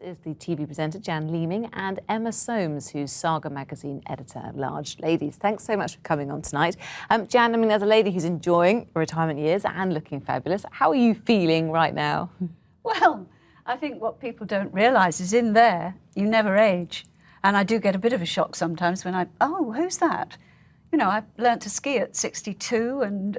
Is the TV presenter Jan Leeming and Emma Soames, who's Saga Magazine editor-at-large. Ladies, thanks so much for coming on tonight. Jan, I mean, as a lady who's enjoying retirement years and looking fabulous, how are you feeling right now? Well, I think what people don't realise is in there, you never age. And I do get a bit of a shock sometimes when oh, who's that? You know, I learnt to ski at 62 and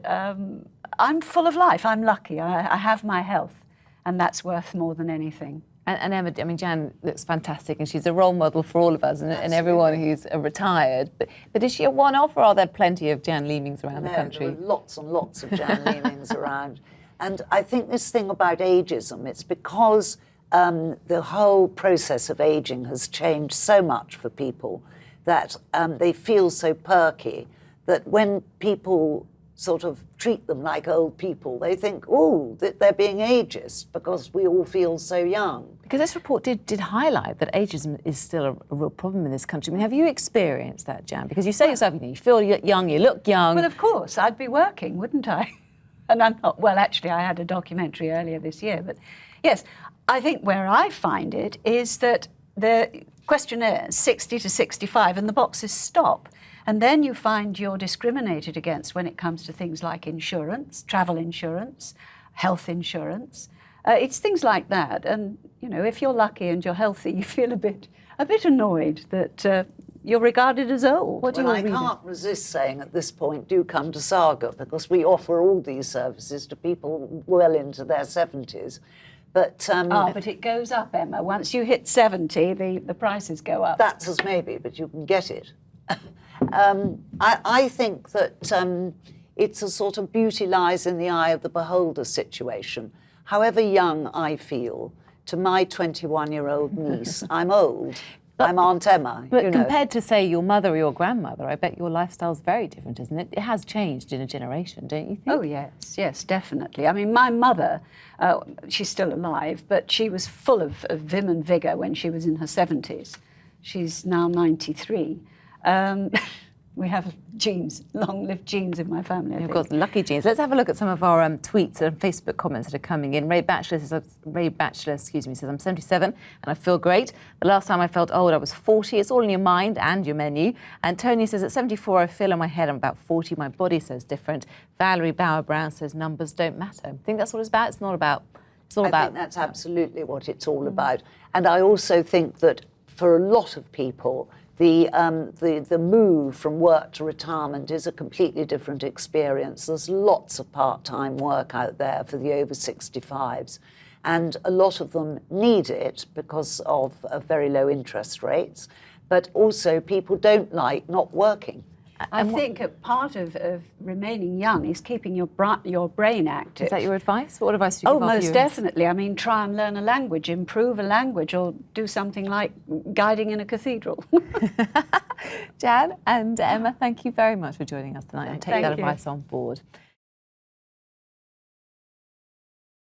I'm full of life. I'm lucky. I have my health, and that's worth more than anything. And Emma, I mean, Jan looks fantastic and she's a role model for all of us and everyone who's retired. But is she a one-off, or are there plenty of Jan Leemings around the country? There are lots and lots of Jan Leemings around. And I think this thing about ageism, it's because the whole process of ageing has changed so much for people that they feel so perky that when people sort of treat them like old people, they think, oh, that they're being ageist because we all feel so young. Because this report did highlight that ageism is still a real problem in this country. I mean, have you experienced that, Jan? Because you say yourself, you know, you feel young, you look young. Well, of course, I'd be working, wouldn't I? And I'm not. Well, actually, I had a documentary earlier this year. But yes, I think where I find it is that the questionnaire is 60 to 65 and the boxes stop. And then you find you're discriminated against when it comes to things like insurance, travel insurance, health insurance. It's things like that. And, you know, if you're lucky and you're healthy, you feel a bit annoyed that you're regarded as old. Well, I can't resist saying at this point, do come to Saga, because we offer all these services to people well into their 70s. But but it goes up, Emma. Once you hit 70, the prices go up. That's as maybe, but you can get it. I think that it's a sort of beauty lies in the eye of the beholder situation. However young I feel, to my 21-year-old niece, I'm old. I'm Aunt Emma. But you know, compared to, say, your mother or your grandmother, I bet your lifestyle's very different, isn't it? It has changed in a generation, don't you think? Oh, yes, definitely. I mean, my mother, she's still alive, but she was full of vim and vigour when she was in her 70s. She's now 93. We have genes, long-lived genes in my family, I think. You've got lucky genes. Let's have a look at some of our tweets and Facebook comments that are coming in. Ray Batchelor says, I'm 77 and I feel great. The last time I felt old, I was 40. It's all in your mind and your menu. And Tony says, at 74, I feel in my head I'm about 40. My body says different. Valerie Bauer-Brown says, numbers don't matter. I think that's what it's about. It's not about... It's all about... I think that's absolutely what it's all about. And I also think that for a lot of people, the move from work to retirement is a completely different experience. There's lots of part-time work out there for the over-65s, and a lot of them need it because of very low interest rates, but also people don't like not working. I think a part of remaining young is keeping your brain active. Is that your advice? What advice do you give? Oh, most definitely. I mean, try and learn a language, improve a language, or do something like guiding in a cathedral. Jan and Emma, thank you very much for joining us tonight and take that advice on board.